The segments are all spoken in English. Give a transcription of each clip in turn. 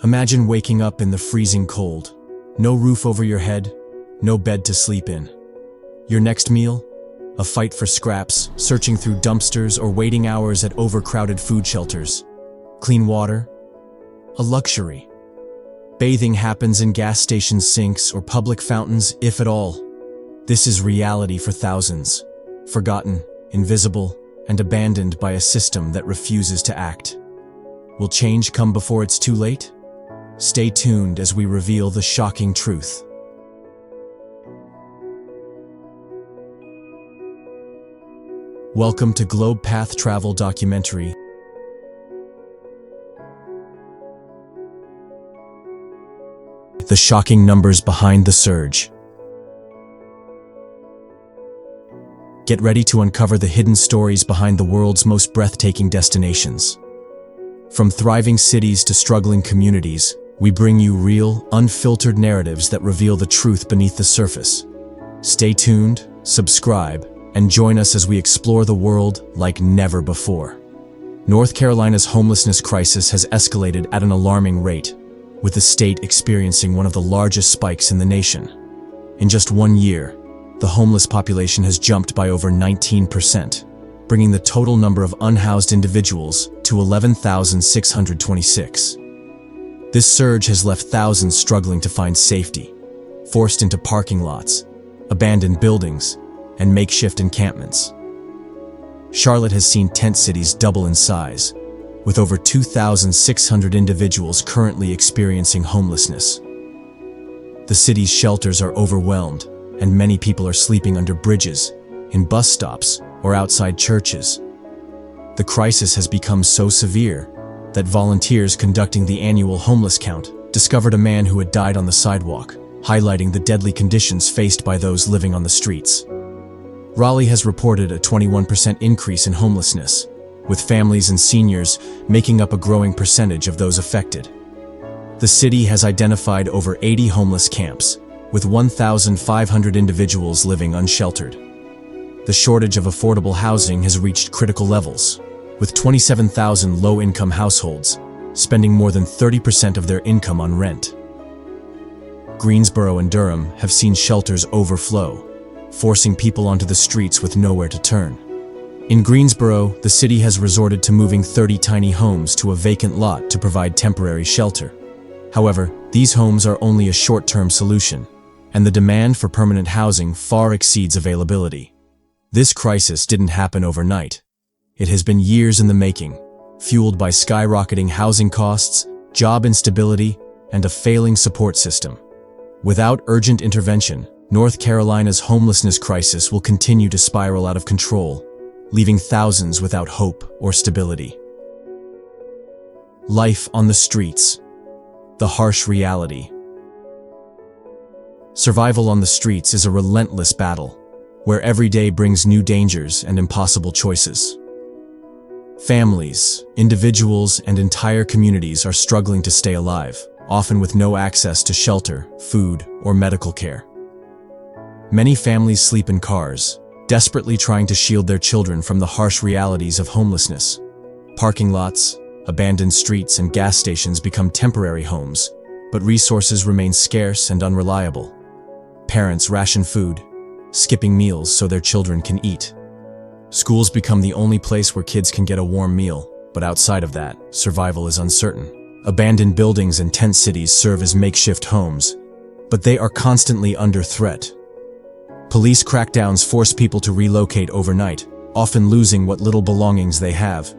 Imagine waking up in the freezing cold. No roof over your head, no bed to sleep in. Your next meal? A fight for scraps, searching through dumpsters or waiting hours at overcrowded food shelters. Clean water? A luxury. Bathing happens in gas station sinks or public fountains, if at all. This is reality for thousands. Forgotten, invisible, and abandoned by a system that refuses to act. Will change come before it's too late? Stay tuned as we reveal the shocking truth. Welcome to Globe Path Travel Documentary. The shocking numbers behind the surge. Get ready to uncover the hidden stories behind the world's most breathtaking destinations. From thriving cities to struggling communities, we bring you real, unfiltered narratives that reveal the truth beneath the surface. Stay tuned, subscribe, and join us as we explore the world like never before. North Carolina's homelessness crisis has escalated at an alarming rate, with the state experiencing one of the largest spikes in the nation. In just 1 year, the homeless population has jumped by over 19%, bringing the total number of unhoused individuals to 11,626. This surge has left thousands struggling to find safety, forced into parking lots, abandoned buildings, and makeshift encampments. Charlotte has seen tent cities double in size, with over 2,600 individuals currently experiencing homelessness. The city's shelters are overwhelmed, and many people are sleeping under bridges, in bus stops, or outside churches. The crisis has become so severe that volunteers conducting the annual homeless count discovered a man who had died on the sidewalk, highlighting the deadly conditions faced by those living on the streets. Raleigh has reported a 21% increase in homelessness, with families and seniors making up a growing percentage of those affected. The city has identified over 80 homeless camps, with 1,500 individuals living unsheltered. The shortage of affordable housing has reached critical levels, with 27,000 low-income households spending more than 30% of their income on rent. Greensboro and Durham have seen shelters overflow, forcing people onto the streets with nowhere to turn. In Greensboro, the city has resorted to moving 30 tiny homes to a vacant lot to provide temporary shelter. However, these homes are only a short-term solution, and the demand for permanent housing far exceeds availability. This crisis didn't happen overnight. It has been years in the making, fueled by skyrocketing housing costs, job instability, and a failing support system. Without urgent intervention, North Carolina's homelessness crisis will continue to spiral out of control, leaving thousands without hope or stability. Life on the streets. The harsh reality. Survival on the streets is a relentless battle, where every day brings new dangers and impossible choices. Families, individuals, and entire communities are struggling to stay alive, often with no access to shelter, food, or medical care. Many families sleep in cars, desperately trying to shield their children from the harsh realities of homelessness. Parking lots, abandoned streets, and gas stations become temporary homes, but resources remain scarce and unreliable. Parents ration food, skipping meals so their children can eat. Schools become the only place where kids can get a warm meal, but outside of that, survival is uncertain. Abandoned buildings and tent cities serve as makeshift homes, but they are constantly under threat. Police crackdowns force people to relocate overnight, often losing what little belongings they have.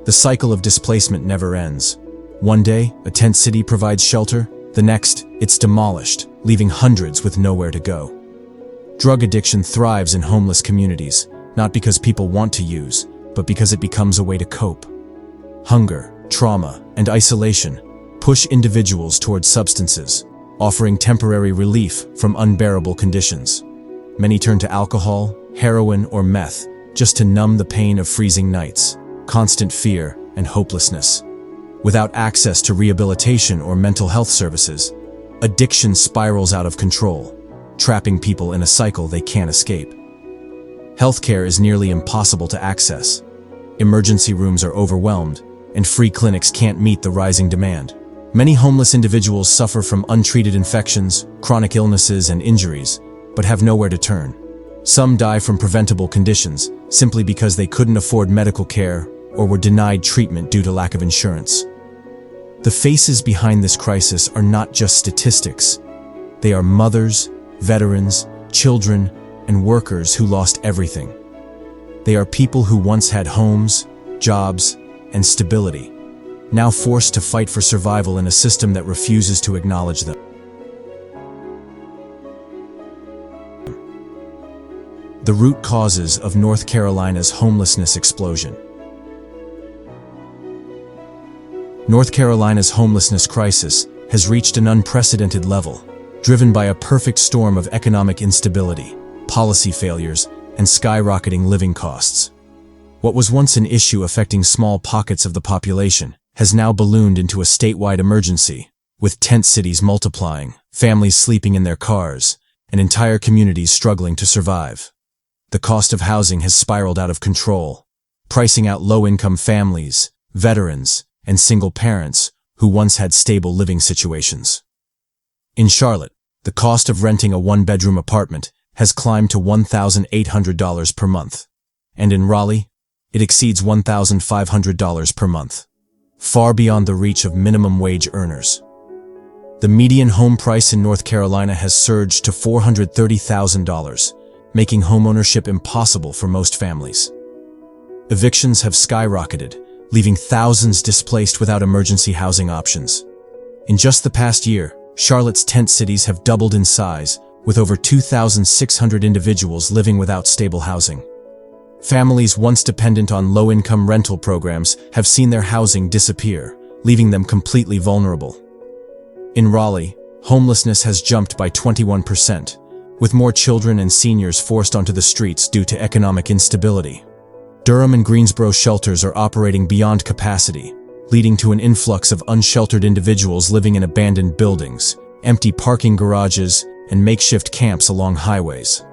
The cycle of displacement never ends. One day, a tent city provides shelter, the next, it's demolished, leaving hundreds with nowhere to go. Drug addiction thrives in homeless communities, not because people want to use, but because it becomes a way to cope. Hunger, trauma, and isolation push individuals towards substances, offering temporary relief from unbearable conditions. Many turn to alcohol, heroin, or meth just to numb the pain of freezing nights, constant fear, and hopelessness. Without access to rehabilitation or mental health services, addiction spirals out of control, trapping people in a cycle they can't escape. Healthcare is nearly impossible to access. Emergency rooms are overwhelmed, and free clinics can't meet the rising demand. Many homeless individuals suffer from untreated infections, chronic illnesses, and injuries, but have nowhere to turn. Some die from preventable conditions, simply because they couldn't afford medical care or were denied treatment due to lack of insurance. The faces behind this crisis are not just statistics. They are mothers, veterans, children, and workers who lost everything. They are people who once had homes, jobs, and stability, now forced to fight for survival in a system that refuses to acknowledge them. The root causes of North Carolina's homelessness explosion. North Carolina's homelessness crisis has reached an unprecedented level, driven by a perfect storm of economic instability, policy failures, and skyrocketing living costs. What was once an issue affecting small pockets of the population has now ballooned into a statewide emergency, with tent cities multiplying, families sleeping in their cars, and entire communities struggling to survive. The cost of housing has spiraled out of control, pricing out low-income families, veterans, and single parents who once had stable living situations. In Charlotte, the cost of renting a one-bedroom apartment has climbed to $1,800 per month, and in Raleigh, it exceeds $1,500 per month, far beyond the reach of minimum wage earners. The median home price in North Carolina has surged to $430,000, making homeownership impossible for most families. Evictions have skyrocketed, leaving thousands displaced without emergency housing options. In just the past year, Charlotte's tent cities have doubled in size, with over 2,600 individuals living without stable housing. Families once dependent on low-income rental programs have seen their housing disappear, leaving them completely vulnerable. In Raleigh, homelessness has jumped by 21%, with more children and seniors forced onto the streets due to economic instability. Durham and Greensboro shelters are operating beyond capacity, leading to an influx of unsheltered individuals living in abandoned buildings, empty parking garages, and makeshift camps along highways.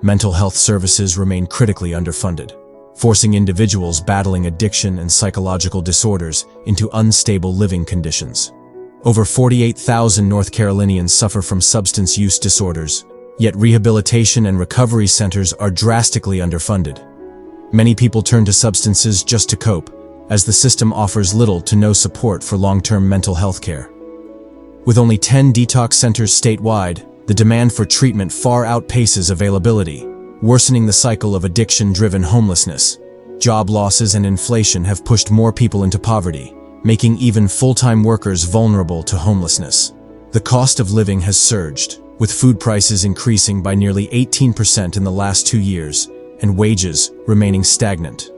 Mental health services remain critically underfunded, forcing individuals battling addiction and psychological disorders into unstable living conditions. Over 48,000 North Carolinians suffer from substance use disorders, yet rehabilitation and recovery centers are drastically underfunded. Many people turn to substances just to cope, as the system offers little to no support for long-term mental health care. With only 10 detox centers statewide, the demand for treatment far outpaces availability, worsening the cycle of addiction-driven homelessness. Job losses and inflation have pushed more people into poverty, making even full-time workers vulnerable to homelessness. The cost of living has surged, with food prices increasing by nearly 18% in the last 2 years, and wages remaining stagnant.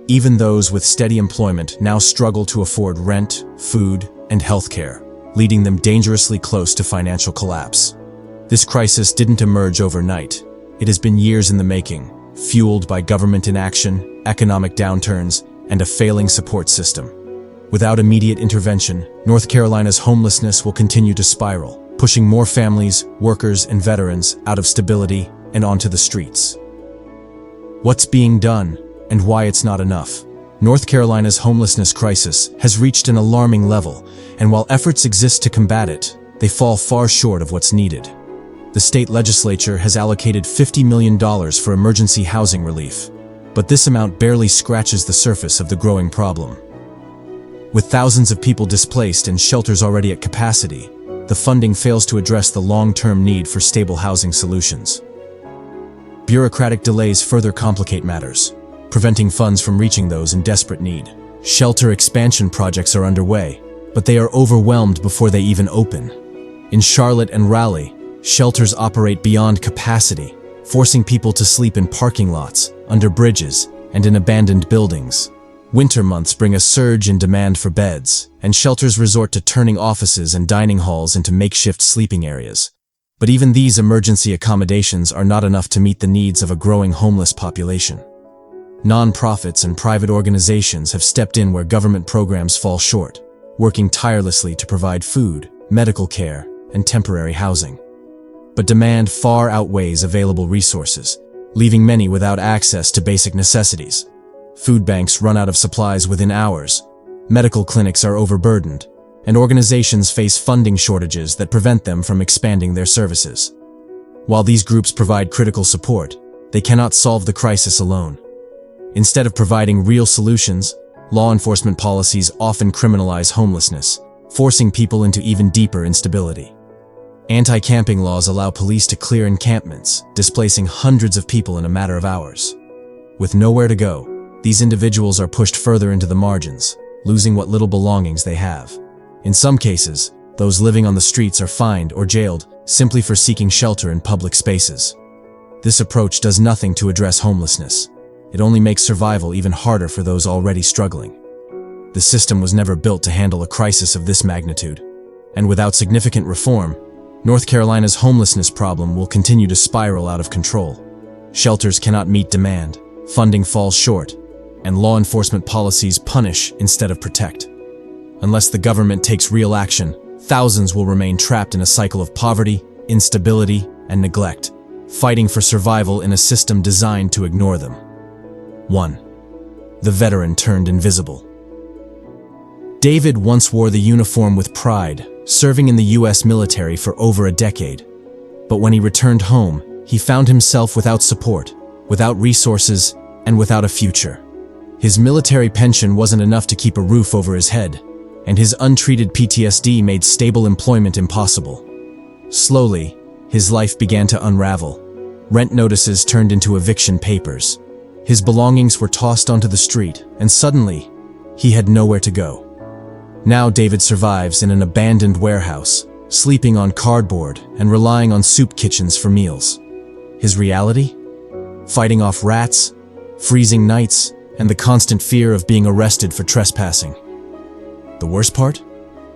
Even those with steady employment now struggle to afford rent, food, and healthcare, leading them dangerously close to financial collapse. This crisis didn't emerge overnight. It has been years in the making, fueled by government inaction, economic downturns, and a failing support system. Without immediate intervention, North Carolina's homelessness will continue to spiral, pushing more families, workers, and veterans out of stability and onto the streets. What's being done, and why it's not enough? North Carolina's homelessness crisis has reached an alarming level, and while efforts exist to combat it, they fall far short of what's needed. The state legislature has allocated $50 million for emergency housing relief, but this amount barely scratches the surface of the growing problem. With thousands of people displaced and shelters already at capacity, the funding fails to address the long-term need for stable housing solutions. Bureaucratic delays further complicate matters, preventing funds from reaching those in desperate need. Shelter expansion projects are underway, but they are overwhelmed before they even open. In Charlotte and Raleigh, shelters operate beyond capacity, forcing people to sleep in parking lots, under bridges, and in abandoned buildings. Winter months bring a surge in demand for beds, and shelters resort to turning offices and dining halls into makeshift sleeping areas. But even these emergency accommodations are not enough to meet the needs of a growing homeless population. Non-profits and private organizations have stepped in where government programs fall short, working tirelessly to provide food, medical care, and temporary housing. But demand far outweighs available resources, leaving many without access to basic necessities. Food banks run out of supplies within hours, medical clinics are overburdened, and organizations face funding shortages that prevent them from expanding their services. While these groups provide critical support, they cannot solve the crisis alone. Instead of providing real solutions, law enforcement policies often criminalize homelessness, forcing people into even deeper instability. Anti-camping laws allow police to clear encampments, displacing hundreds of people in a matter of hours. With nowhere to go, these individuals are pushed further into the margins, losing what little belongings they have. In some cases, those living on the streets are fined or jailed simply for seeking shelter in public spaces. This approach does nothing to address homelessness. It only makes survival even harder for those already struggling. The system was never built to handle a crisis of this magnitude, and without significant reform, North Carolina's homelessness problem will continue to spiral out of control. Shelters cannot meet demand, funding falls short, and law enforcement policies punish instead of protect. Unless the government takes real action, thousands will remain trapped in a cycle of poverty, instability, and neglect, fighting for survival in a system designed to ignore them. 1. The veteran turned invisible. David once wore the uniform with pride, serving in the U.S. military for over a decade. But when he returned home, he found himself without support, without resources, and without a future. His military pension wasn't enough to keep a roof over his head, and his untreated PTSD made stable employment impossible. Slowly, his life began to unravel. Rent notices turned into eviction papers. His belongings were tossed onto the street, and suddenly, he had nowhere to go. Now David survives in an abandoned warehouse, sleeping on cardboard and relying on soup kitchens for meals. His reality? Fighting off rats, freezing nights, and the constant fear of being arrested for trespassing. The worst part?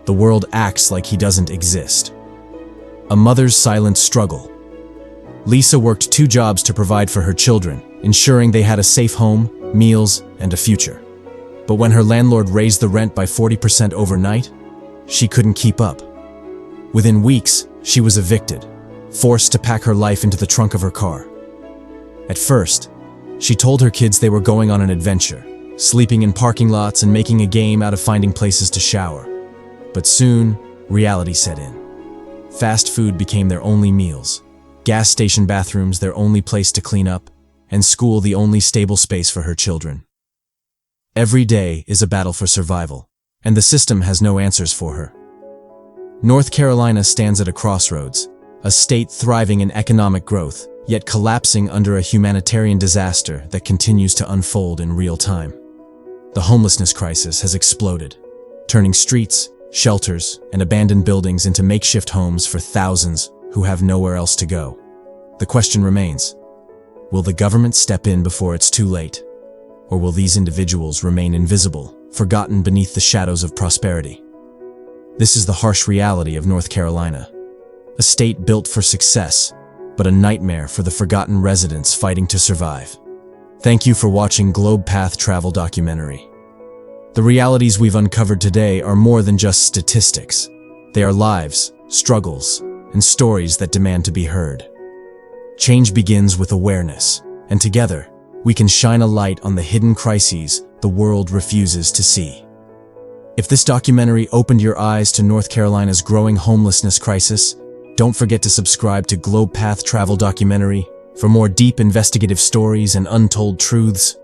The world acts like he doesn't exist. A mother's silent struggle. Lisa worked 2 jobs to provide for her children, ensuring they had a safe home, meals, and a future. But when her landlord raised the rent by 40% overnight, she couldn't keep up. Within weeks, she was evicted, forced to pack her life into the trunk of her car. At first, she told her kids they were going on an adventure, sleeping in parking lots and making a game out of finding places to shower. But soon, reality set in. Fast food became their only meals, gas station bathrooms their only place to clean up, and school the only stable space for her children. Every day is a battle for survival, and the system has no answers for her. North Carolina stands at a crossroads, a state thriving in economic growth, yet collapsing under a humanitarian disaster that continues to unfold in real time. The homelessness crisis has exploded, turning streets, shelters, and abandoned buildings into makeshift homes for thousands who have nowhere else to go. The question remains, will the government step in before it's too late? Or will these individuals remain invisible, forgotten beneath the shadows of prosperity? This is the harsh reality of North Carolina. A state built for success, but a nightmare for the forgotten residents fighting to survive. Thank you for watching Globe Path Travel Documentary. The realities we've uncovered today are more than just statistics. They are lives, struggles, and stories that demand to be heard. Change begins with awareness, and together, we can shine a light on the hidden crises the world refuses to see. If this documentary opened your eyes to North Carolina's growing homelessness crisis, don't forget to subscribe to Globe Path Travel Documentary for more deep investigative stories and untold truths.